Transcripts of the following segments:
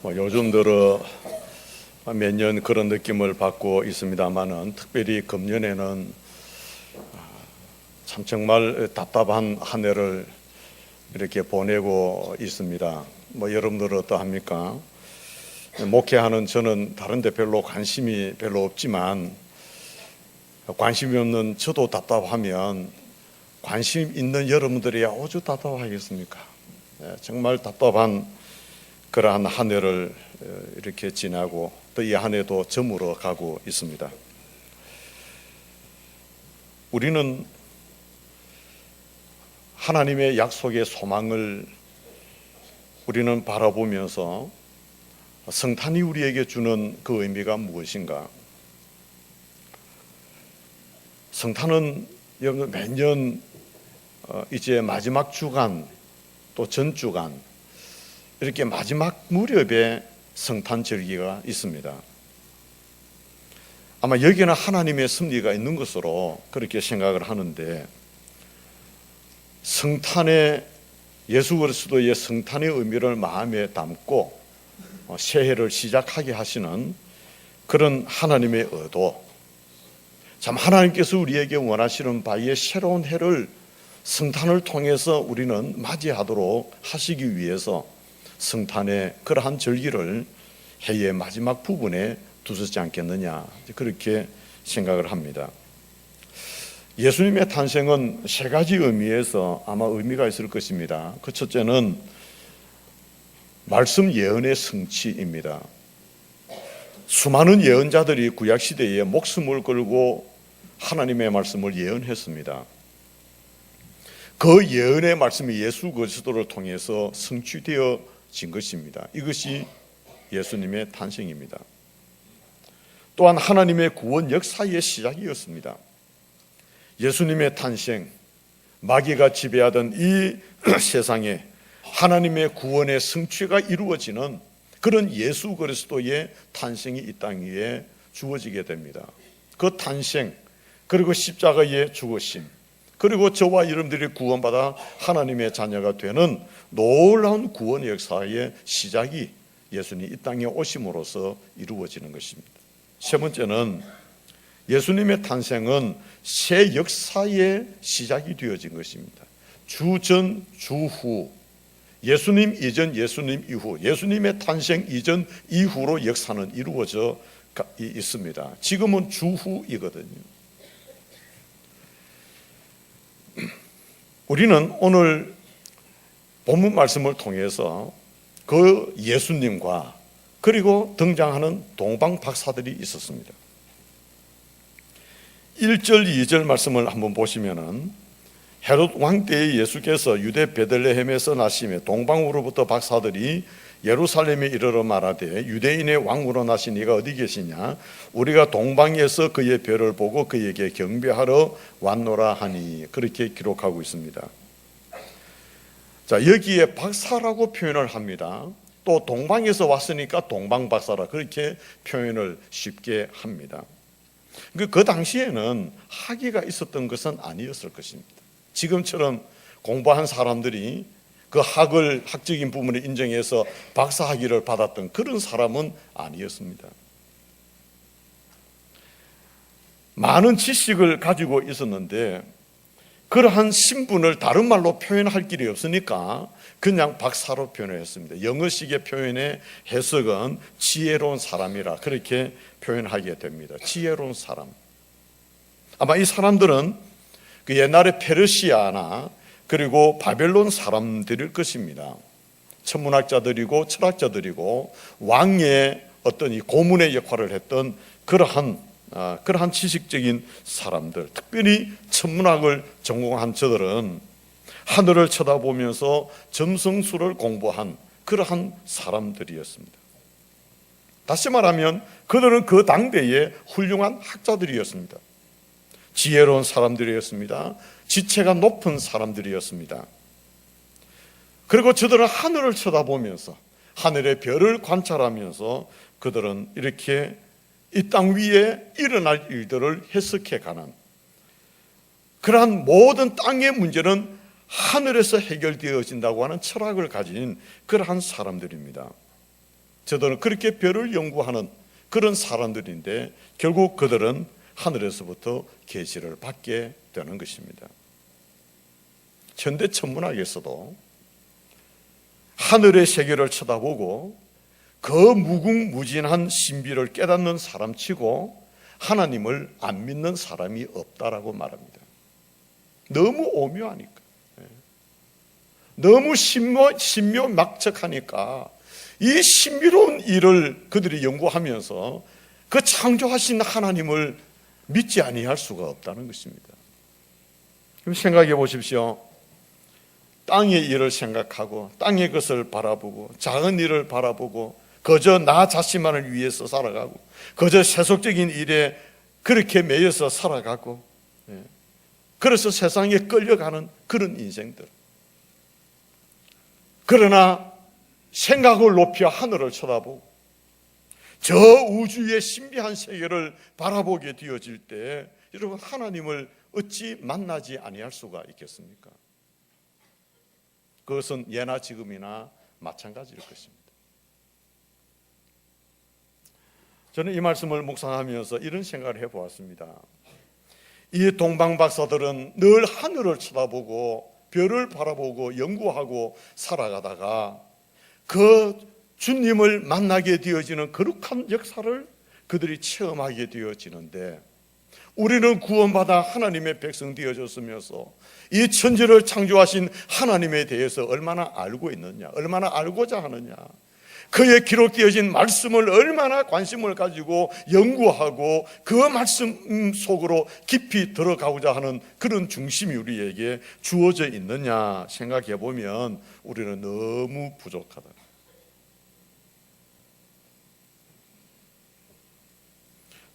요즘 들어 매년 그런 느낌을 받고 있습니다만은 특별히 금년에는 참 정말 답답한 한 해를 이렇게 보내고 있습니다. 여러분들 어떠합니까? 목회하는 저는 다른 데 별로 관심이 별로 없지만 관심이 없는 저도 답답하면 관심 있는 여러분들이야 오죽 답답하겠습니까? 정말 답답한 그러한 한 해를 이렇게 지나고 또 이 한 해도 저물어 가고 있습니다. 우리는 하나님의 약속의 소망을 우리는 바라보면서 성탄이 우리에게 주는 그 의미가 무엇인가? 성탄은 매년 이제 마지막 주간 또 전주간 이렇게 마지막 무렵에 성탄 절기가 있습니다. 아마 여기는 하나님의 섭리가 있는 것으로 그렇게 생각을 하는데, 성탄의 예수 그리스도의 성탄의 의미를 마음에 담고 새해를 시작하게 하시는 그런 하나님의 의도, 참 하나님께서 우리에게 원하시는 바의 새로운 해를 성탄을 통해서 우리는 맞이하도록 하시기 위해서 성탄의 그러한 절기를 해의 마지막 부분에 두셨지 않겠느냐, 그렇게 생각을 합니다. 예수님의 탄생은 세 가지 의미에서 아마 의미가 있을 것입니다. 그 첫째는 말씀 예언의 성취입니다. 수많은 예언자들이 구약시대에 목숨을 걸고 하나님의 말씀을 예언했습니다. 그 예언의 말씀이 예수 그리스도를 통해서 성취되어진 것입니다. 이것이 예수님의 탄생입니다. 또한 하나님의 구원 역사의 시작이었습니다. 예수님의 탄생, 마귀가 지배하던 이 세상에 하나님의 구원의 성취가 이루어지는 그런 예수 그리스도의 탄생이 이 땅 위에 주어지게 됩니다. 그 탄생, 그리고 십자가의 죽으심, 그리고 저와 여러분들이 구원받아 하나님의 자녀가 되는 놀라운 구원 역사의 시작이 예수님 이 땅에 오심으로써 이루어지는 것입니다. 세 번째는 예수님의 탄생은 새 역사의 시작이 되어진 것입니다. 주전, 주후, 예수님 이전, 예수님 이후, 예수님의 탄생 이전, 이후로 역사는 이루어져 있습니다. 지금은 주후이거든요. 우리는 오늘 본문 말씀을 통해서 그 예수님과 그리고 등장하는 동방 박사들이 있었습니다. 1절, 2절 말씀을 한번 보시면은, 헤롯 왕 때에 예수께서 유대 베들레헴에서 나심에 동방으로부터 박사들이 예루살렘에 이르러 말하되, 유대인의 왕으로 나신 이가 어디 계시냐? 우리가 동방에서 그의 별을 보고 그에게 경배하러 왔노라 하니, 그렇게 기록하고 있습니다. 자, 여기에 박사라고 표현을 합니다. 또 동방에서 왔으니까 동방박사라, 그렇게 표현을 쉽게 합니다. 그 당시에는 학위가 있었던 것은 아니었을 것입니다. 지금처럼 공부한 사람들이 그 학적인 부분을 인정해서 박사 학위를 받았던 그런 사람은 아니었습니다. 많은 지식을 가지고 있었는데 그러한 신분을 다른 말로 표현할 길이 없으니까 그냥 박사로 표현했습니다. 영어식의 표현의 해석은 지혜로운 사람이라 그렇게 표현하게 됩니다. 지혜로운 사람. 아마 이 사람들은 그 옛날에 페르시아나 그리고 바벨론 사람들일 것입니다. 천문학자들이고 철학자들이고 왕의 어떤 이 고문의 역할을 했던 그러한 지식적인 사람들, 특별히 천문학을 전공한 저들은 하늘을 쳐다보면서 점성술을 공부한 그러한 사람들이었습니다. 다시 말하면 그들은 그 당대의 훌륭한 학자들이었습니다. 지혜로운 사람들이었습니다. 지체가 높은 사람들이었습니다. 그리고 저들은 하늘을 쳐다보면서 하늘의 별을 관찰하면서 그들은 이렇게 이 땅 위에 일어날 일들을 해석해 가는, 그러한 모든 땅의 문제는 하늘에서 해결되어진다고 하는 철학을 가진 그러한 사람들입니다. 저들은 그렇게 별을 연구하는 그런 사람들인데 결국 그들은 하늘에서부터 계시를 받게 되는 것입니다. 현대 천문학에서도 하늘의 세계를 쳐다보고 그 무궁무진한 신비를 깨닫는 사람치고 하나님을 안 믿는 사람이 없다라고 말합니다. 너무 오묘하니까, 너무 신묘막측하니까 이 신비로운 일을 그들이 연구하면서 그 창조하신 하나님을 믿지 아니할 수가 없다는 것입니다. 그럼 생각해 보십시오. 땅의 일을 생각하고 땅의 것을 바라보고 작은 일을 바라보고 그저 나 자신만을 위해서 살아가고 그저 세속적인 일에 그렇게 매여서 살아가고, 그래서 세상에 끌려가는 그런 인생들. 그러나 생각을 높여 하늘을 쳐다보고 저 우주의 신비한 세계를 바라보게 되어질 때 여러분, 하나님을 어찌 만나지 아니할 수가 있겠습니까? 그것은 예나 지금이나 마찬가지일 것입니다. 저는 이 말씀을 묵상하면서 이런 생각을 해보았습니다. 이 동방박사들은 늘 하늘을 쳐다보고 별을 바라보고 연구하고 살아가다가 그 주님을 만나게 되어지는 거룩한 역사를 그들이 체험하게 되어지는데, 우리는 구원받아 하나님의 백성 되어졌으면서 이 천지를 창조하신 하나님에 대해서 얼마나 알고 있느냐, 얼마나 알고자 하느냐, 그의 기록되어진 말씀을 얼마나 관심을 가지고 연구하고 그 말씀 속으로 깊이 들어가고자 하는 그런 중심이 우리에게 주어져 있느냐 생각해 보면 우리는 너무 부족하다.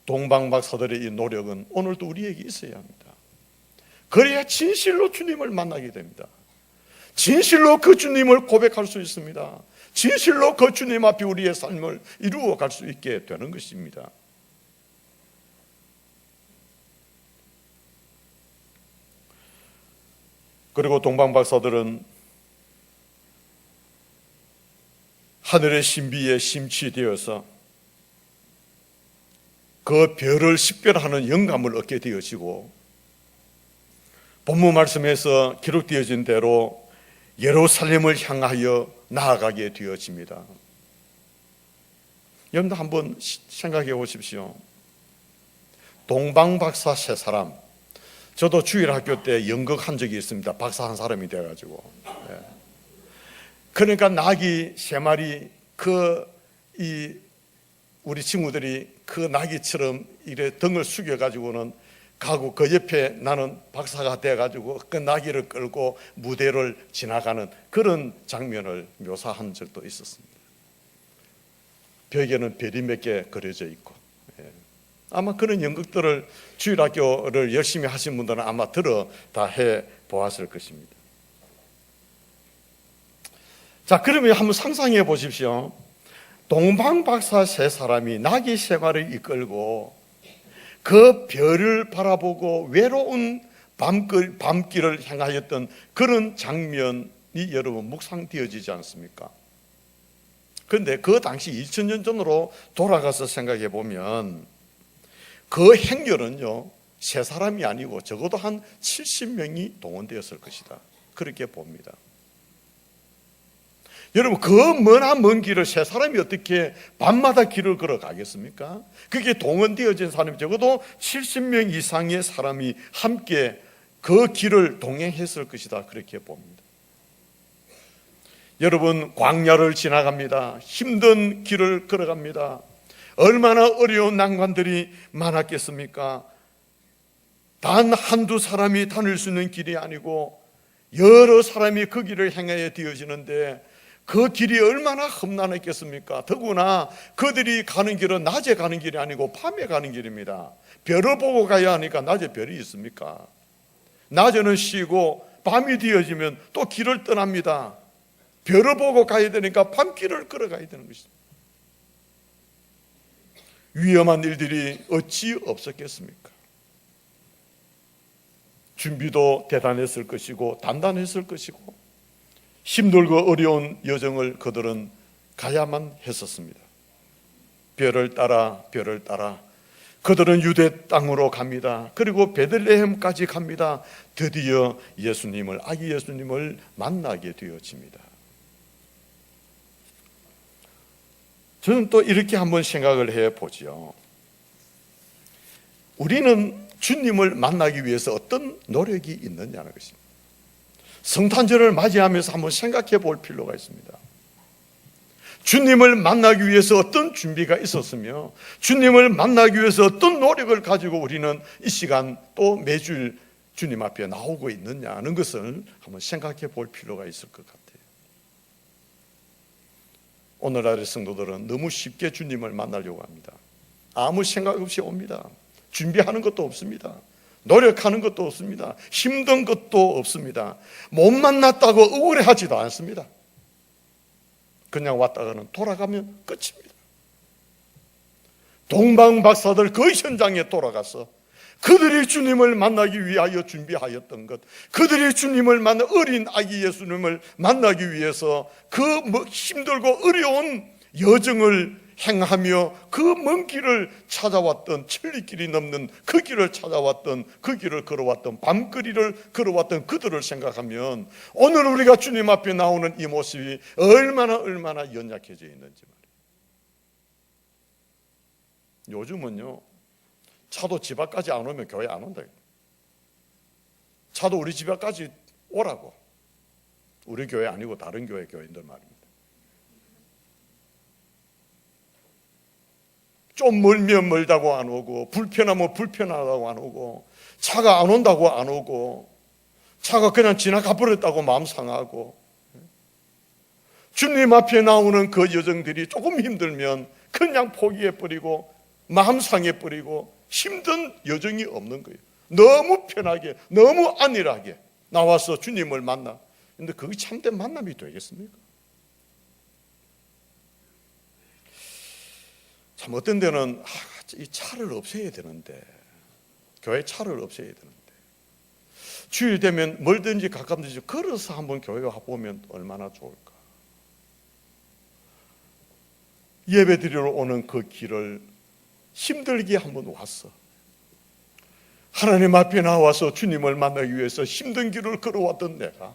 동방박사들의 이 노력은 오늘도 우리에게 있어야 합니다. 그래야 진실로 주님을 만나게 됩니다. 진실로 그 주님을 고백할 수 있습니다. 진실로 그 주님 앞에 우리의 삶을 이루어 갈 수 있게 되는 것입니다. 그리고 동방박사들은 하늘의 신비에 심취되어서 그 별을 식별하는 영감을 얻게 되어지고, 본문 말씀에서 기록되어진 대로 예루살렘을 향하여 나아가게 되어집니다. 여러분들 한번 생각해 보십시오. 동방박사 세 사람, 저도 주일학교 때 연극한 적이 있습니다. 박사 한 사람이 돼가지고. 그러니까 낙이 세 마리, 우리 친구들이 그 나귀처럼 이래 등을 숙여가지고는 가고, 그 옆에 나는 박사가 돼가지고 그 나귀를 끌고 무대를 지나가는 그런 장면을 묘사한 적도 있었습니다. 벽에는 별이 몇 개 그려져 있고, 아마 그런 연극들을 주일학교를 열심히 하신 분들은 아마 들어 다 해 보았을 것입니다. 자, 그러면 한번 상상해 보십시오. 동방박사 세 사람이 나귀 세 마리를 이끌고 그 별을 바라보고 외로운 밤길을 향하였던 그런 장면이 여러분 묵상되어지지 않습니까? 그런데 그 당시 2000년 전으로 돌아가서 생각해 보면 그 행렬은요, 세 사람이 아니고 적어도 한 70명이 동원되었을 것이다, 그렇게 봅니다. 여러분, 그 먼 길을 세 사람이 어떻게 밤마다 길을 걸어가겠습니까? 그게 동원되어진 사람이 적어도 70명 이상의 사람이 함께 그 길을 동행했을 것이다, 그렇게 봅니다. 여러분, 광야를 지나갑니다. 힘든 길을 걸어갑니다. 얼마나 어려운 난관들이 많았겠습니까? 단 한두 사람이 다닐 수 있는 길이 아니고 여러 사람이 그 길을 행하여 되어지는데 그 길이 얼마나 험난했겠습니까? 더구나 그들이 가는 길은 낮에 가는 길이 아니고 밤에 가는 길입니다. 별을 보고 가야 하니까 낮에 별이 있습니까? 낮에는 쉬고 밤이 되어지면 또 길을 떠납니다. 별을 보고 가야 되니까 밤길을 걸어가야 되는 것입니다. 위험한 일들이 어찌 없었겠습니까? 준비도 대단했을 것이고 단단했을 것이고 힘들고 어려운 여정을 그들은 가야만 했었습니다. 별을 따라 별을 따라 그들은 유대 땅으로 갑니다. 그리고 베들레헴까지 갑니다. 드디어 예수님을, 아기 예수님을 만나게 되어집니다. 저는 또 이렇게 한번 생각을 해보죠. 우리는 주님을 만나기 위해서 어떤 노력이 있느냐는 것입니다. 성탄절을 맞이하면서 한번 생각해 볼 필요가 있습니다. 주님을 만나기 위해서 어떤 준비가 있었으며 주님을 만나기 위해서 어떤 노력을 가지고 우리는 이 시간 또 매주 주님 앞에 나오고 있느냐는 것을 한번 생각해 볼 필요가 있을 것 같아요. 오늘날의 성도들은 너무 쉽게 주님을 만나려고 합니다. 아무 생각 없이 옵니다. 준비하는 것도 없습니다. 노력하는 것도 없습니다. 힘든 것도 없습니다. 못 만났다고 억울해하지도 않습니다. 그냥 왔다가는 돌아가면 끝입니다. 동방박사들 그 현장에 돌아가서 그들이 주님을 만나기 위하여 준비하였던 것, 그들이 주님을 만나 어린 아기 예수님을 만나기 위해서 그 힘들고 어려운 여정을 행하며 그 먼 길을 찾아왔던, 천리길이 넘는 그 길을 찾아왔던, 그 길을 걸어왔던, 밤거리를 걸어왔던 그들을 생각하면 오늘 우리가 주님 앞에 나오는 이 모습이 얼마나 연약해져 있는지 말이에요. 요즘은요, 차도 집 앞까지 안 오면 교회 안 온다. 차도 우리 집 앞까지 오라고. 우리 교회 아니고 다른 교인들 말입니다. 좀 멀면 멀다고 안 오고, 불편하면 불편하다고 안 오고, 차가 안 온다고 안 오고, 차가 그냥 지나가 버렸다고 마음 상하고, 주님 앞에 나오는 그 여정들이 조금 힘들면 그냥 포기해버리고 마음 상해버리고 힘든 여정이 없는 거예요. 너무 편하게, 너무 안일하게 나와서 주님을 만나. 근데 그게 참된 만남이 되겠습니까? 참 어떤 데는 이 차를 없애야 되는데, 교회 차를 없애야 되는데, 주일 되면 멀든지 가깝든지 걸어서 한번 교회 와보면 얼마나 좋을까. 예배 드리러 오는 그 길을 힘들게 한번 왔어. 하나님 앞에 나와서 주님을 만나기 위해서 힘든 길을 걸어왔던 내가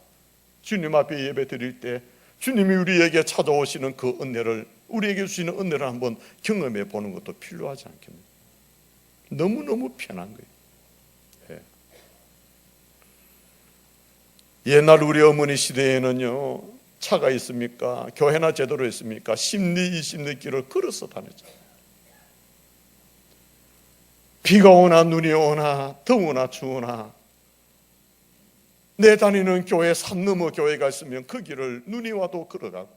주님 앞에 예배 드릴 때 주님이 우리에게 찾아오시는 그 은혜를, 우리에게 주시는 은혜를 한번 경험해 보는 것도 필요하지 않겠나요? 너무너무 편한 거예요. 옛날 우리 어머니 시대에는요, 차가 있습니까? 교회나 제대로 있습니까? 10리 20리 길을 걸어서 다녔잖아요. 비가 오나 눈이 오나 더우나 추우나 내 다니는 교회 산 너머 교회가 있으면 그 길을 눈이 와도 걸어가고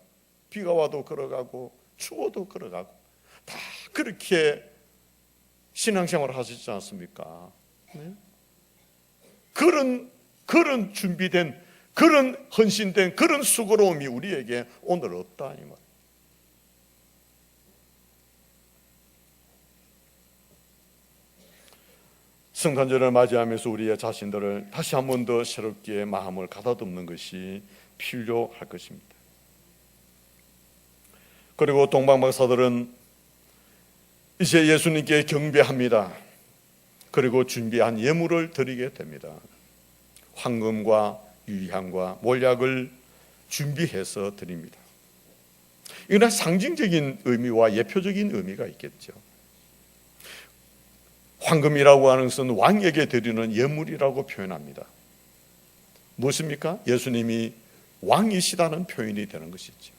비가 와도 걸어가고 추워도 걸어가고 다 그렇게 신앙생활을 하시지 않습니까? 네? 그런 준비된, 그런 헌신된, 그런 수고로움이 우리에게 오늘 없다 이 말. 성탄절을 맞이하면서 우리의 자신들을 다시 한 번 더 새롭게 마음을 가다듬는 것이 필요할 것입니다. 그리고 동방박사들은 이제 예수님께 경배합니다. 그리고 준비한 예물을 드리게 됩니다. 황금과 유향과 몰약을 준비해서 드립니다. 이건 상징적인 의미와 예표적인 의미가 있겠죠. 황금이라고 하는 것은 왕에게 드리는 예물이라고 표현합니다. 무엇입니까? 예수님이 왕이시다는 표현이 되는 것이죠.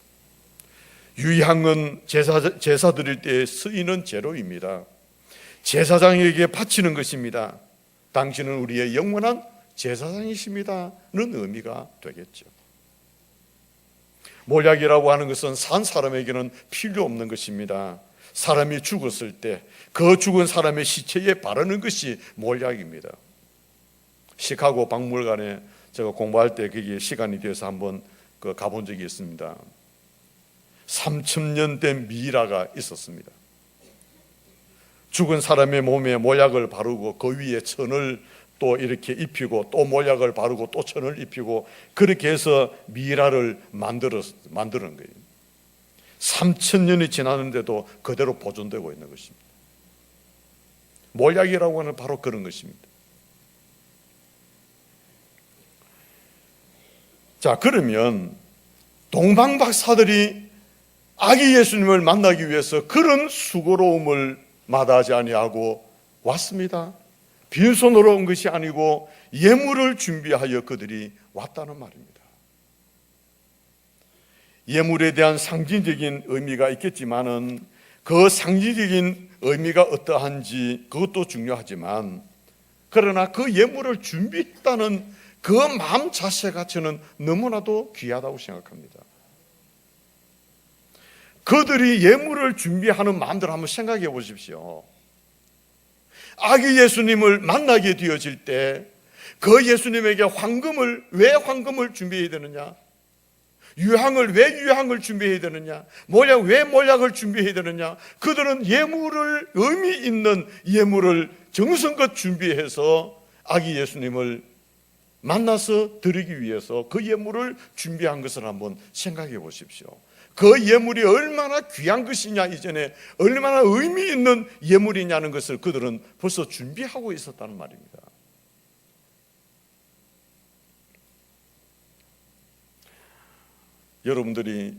유향은 제사 드릴 때 쓰이는 재료입니다. 제사장에게 바치는 것입니다. 당신은 우리의 영원한 제사장이십니다는 의미가 되겠죠. 몰약이라고 하는 것은 산 사람에게는 필요 없는 것입니다. 사람이 죽었을 때 그 죽은 사람의 시체에 바르는 것이 몰약입니다. 시카고 박물관에 제가 공부할 때 거기에 시간이 돼서 한번 가본 적이 있습니다. 3,000년 된 미라가 있었습니다. 죽은 사람의 몸에 모약을 바르고 그 위에 천을 또 이렇게 입히고 또 모약을 바르고 또 천을 입히고 그렇게 해서 미라를 만드는 거예요. 3,000년이 지났는데도 그대로 보존되고 있는 것입니다. 몰약이라고 하는 바로 그런 것입니다. 자, 그러면 동방박사들이 아기 예수님을 만나기 위해서 그런 수고로움을 마다하지 아니하고 왔습니다. 빈손으로 온 것이 아니고 예물을 준비하여 그들이 왔다는 말입니다. 예물에 대한 상징적인 의미가 있겠지만은 그 상징적인 의미가 어떠한지 그것도 중요하지만, 그러나 그 예물을 준비했다는 그 마음 자체가 저는 너무나도 귀하다고 생각합니다. 그들이 예물을 준비하는 마음대로 한번 생각해 보십시오. 아기 예수님을 만나게 되어질 때 그 예수님에게 왜 황금을 준비해야 되느냐? 왜 유향을 준비해야 되느냐? 왜 몰약을 준비해야 되느냐? 그들은 의미 있는 예물을 정성껏 준비해서 아기 예수님을 만나서 드리기 위해서 그 예물을 준비한 것을 한번 생각해 보십시오. 그 예물이 얼마나 귀한 것이냐, 이전에 얼마나 의미 있는 예물이냐는 것을 그들은 벌써 준비하고 있었다는 말입니다. 여러분들이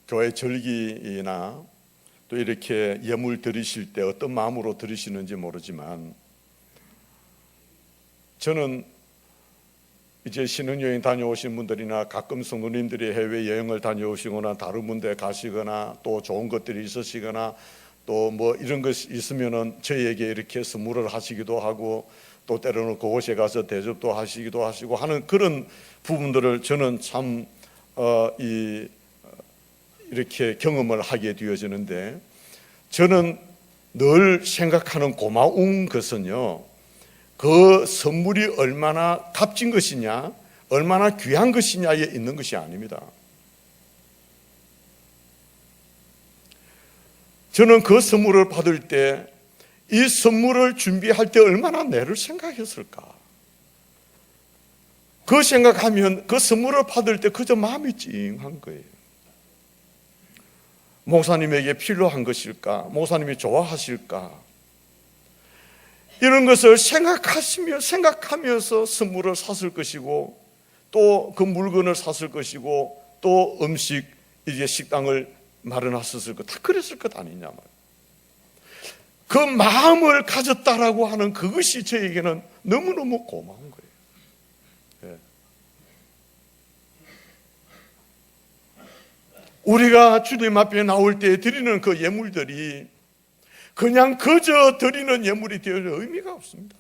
교회 절기나 또 이렇게 예물 드리실 때 어떤 마음으로 드리시는지 모르지만, 저는 이제 신혼여행 다녀오신 분들이나 가끔 성도님들이 해외여행을 다녀오시거나 다른 군데 가시거나 또 좋은 것들이 있으시거나 또 뭐 이런 것이 있으면은 저희에게 이렇게 선물을 하시기도 하고, 또 때로는 그곳에 가서 대접도 하시기도 하시고 하는 그런 부분들을 저는 참 이렇게 경험을 하게 되어지는데, 저는 늘 생각하는 고마운 것은요, 그 선물이 얼마나 값진 것이냐, 얼마나 귀한 것이냐에 있는 것이 아닙니다. 저는 그 선물을 받을 때 이 선물을 준비할 때 얼마나 내를 생각했을까? 그 생각하면 그 선물을 받을 때 그저 마음이 찡한 거예요. 목사님에게 필요한 것일까? 목사님이 좋아하실까? 이런 것을 생각하면서 선물을 샀을 것이고, 또 그 물건을 샀을 것이고, 또 이제 식당을 마련하셨을 것, 다 그랬을 것 아니냐 말이에요. 그 마음을 가졌다라고 하는 그것이 저에게는 너무너무 고마운 거예요. 예. 우리가 주님 앞에 나올 때 드리는 그 예물들이 그냥 그저 드리는 예물이 되어서 의미가 없습니다.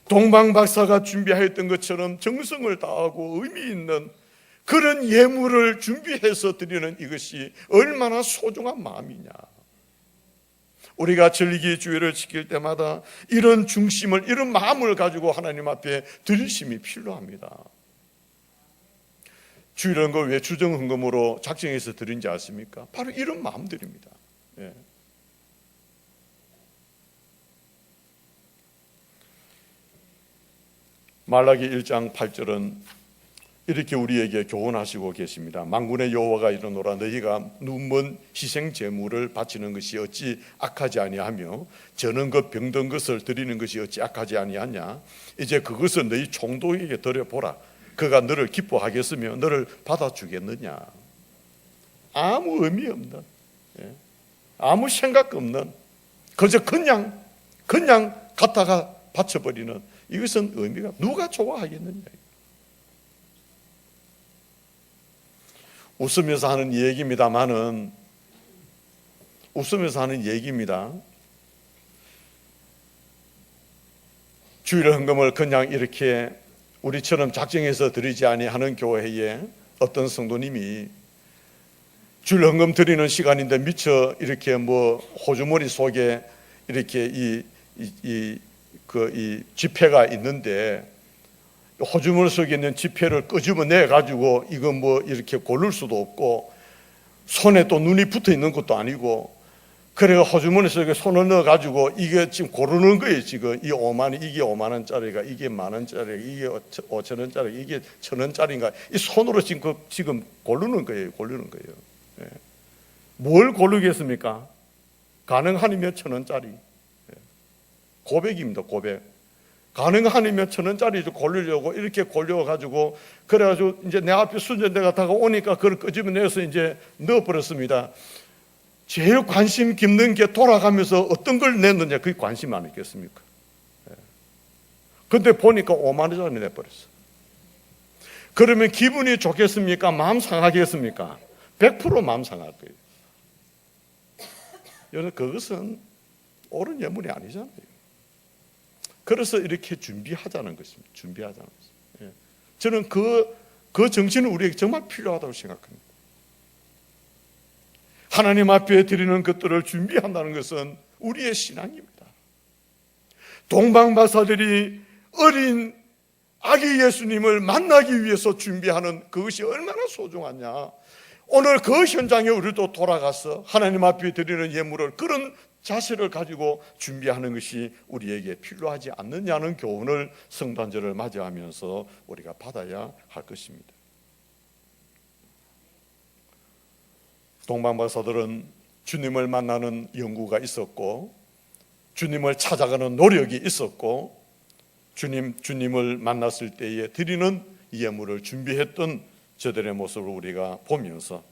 동방박사가 준비하였던 것처럼 정성을 다하고 의미 있는 그런 예물을 준비해서 드리는 이것이 얼마나 소중한 마음이냐. 우리가 절기 주일을 지킬 때마다 이런 중심을, 이런 마음을 가지고 하나님 앞에 드리심이 필요합니다. 주일헌금 왜 주정헌금으로 작정해서 드린지 아십니까? 바로 이런 마음들입니다. 예. 말라기 1장 8절은 이렇게 우리에게 교훈하시고 계십니다. 만군의 여호와가 이르노라, 너희가 눈먼 희생 제물을 바치는 것이 어찌 악하지 아니하며 저는 그 병든 것을 드리는 것이 어찌 악하지 아니하냐. 이제 그것을 너희 총독에게 드려보라. 그가 너를 기뻐하겠으며 너를 받아주겠느냐. 아무 의미 없는, 아무 생각 없는, 그저 그냥 갖다가 바쳐버리는, 이것은 의미가, 누가 좋아하겠느냐. 웃으면서 하는 얘기입니다만은, 웃으면서 하는 얘기입니다. 주일 헌금을 그냥 이렇게 우리처럼 작정해서 드리지 아니하는 교회에 어떤 성도님이 주일 헌금 드리는 시간인데 미처 이렇게 호주머니 속에 이렇게 이 지폐가 있는데, 호주머니 속에 있는 지폐를 끄집어내 가지고 이거 이렇게 고를 수도 없고, 손에 또 눈이 붙어 있는 것도 아니고, 그래가 호주머니에 손을 넣어가지고 이게 지금 고르는 거예요. 지금 이 5만 원, 이게 5만 원짜리가, 이게 만 원짜리가, 이게 5천 원짜리, 이게 1천 원짜리인가? 이 손으로 지금 고르는 거예요. 고르는 거예요. 예. 뭘 고르겠습니까? 가능하면 1천 원짜리. 예. 고백입니다. 고백. 가능하면 1천 원짜리 고르려고 이렇게 고려가지고 그래가지고 이제 내 앞에 순전대가 다가오니까 그걸 끄집어내서 이제 넣어버렸습니다. 제일 관심 깊는 게 돌아가면서 어떤 걸 냈느냐, 그게 관심 아니겠습니까? 근데 보니까 5만 원짜리 내버렸어. 그러면 기분이 좋겠습니까? 마음 상하겠습니까? 100% 마음 상할 거예요. 여러분, 그것은 옳은 예물이 아니잖아요. 그래서 이렇게 준비하자는 것입니다. 준비하자는 것입니다. 저는 그 정신은 우리에게 정말 필요하다고 생각합니다. 하나님 앞에 드리는 것들을 준비한다는 것은 우리의 신앙입니다. 동방박사들이 어린 아기 예수님을 만나기 위해서 준비하는 그것이 얼마나 소중하냐. 오늘 그 현장에 우리도 돌아가서 하나님 앞에 드리는 예물을 그런 자세를 가지고 준비하는 것이 우리에게 필요하지 않느냐는 교훈을 성탄절을 맞이하면서 우리가 받아야 할 것입니다. 동방박사들은 주님을 만나는 연구가 있었고 주님을 찾아가는 노력이 있었고 주님을 만났을 때에 드리는 예물을 준비했던 저들의 모습을 우리가 보면서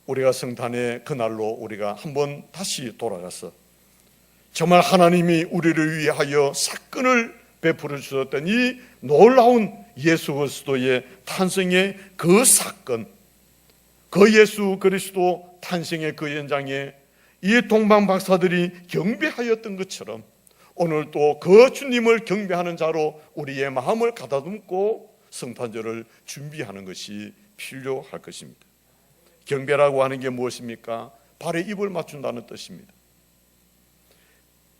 우리가 성탄의 그날로 우리가 한번 다시 돌아가서 정말 하나님이 우리를 위하여 사건을 베풀어 주셨던 이 놀라운 예수 그리스도의 탄생의 그 사건, 그 예수 그리스도 탄생의 그 현장에 이 동방박사들이 경배하였던 것처럼 오늘 또 그 주님을 경배하는 자로 우리의 마음을 가다듬고 성탄절을 준비하는 것이 필요할 것입니다. 경배라고 하는 게 무엇입니까? 발에 입을 맞춘다는 뜻입니다.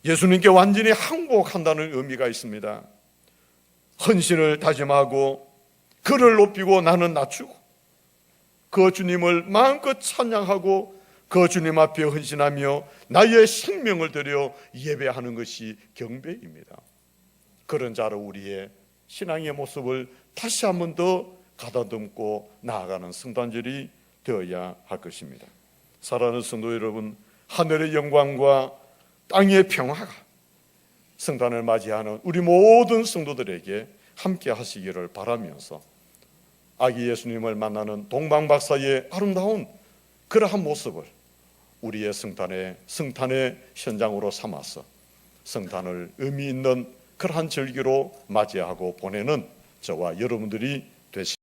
예수님께 완전히 항복한다는 의미가 있습니다. 헌신을 다짐하고 그를 높이고 나는 낮추고 그 주님을 마음껏 찬양하고 그 주님 앞에 헌신하며 나의 생명을 들여 예배하는 것이 경배입니다. 그런 자로 우리의 신앙의 모습을 다시 한 번 더 가다듬고 나아가는 성탄절이 되어야 할 것입니다. 사랑하는 성도 여러분, 하늘의 영광과 땅의 평화가 성탄을 맞이하는 우리 모든 성도들에게 함께 하시기를 바라면서 아기 예수님을 만나는 동방박사의 아름다운 그러한 모습을 우리의 성탄의 현장으로 삼아서 성탄을 의미 있는 그러한 절기로 맞이하고 보내는 저와 여러분들이 되시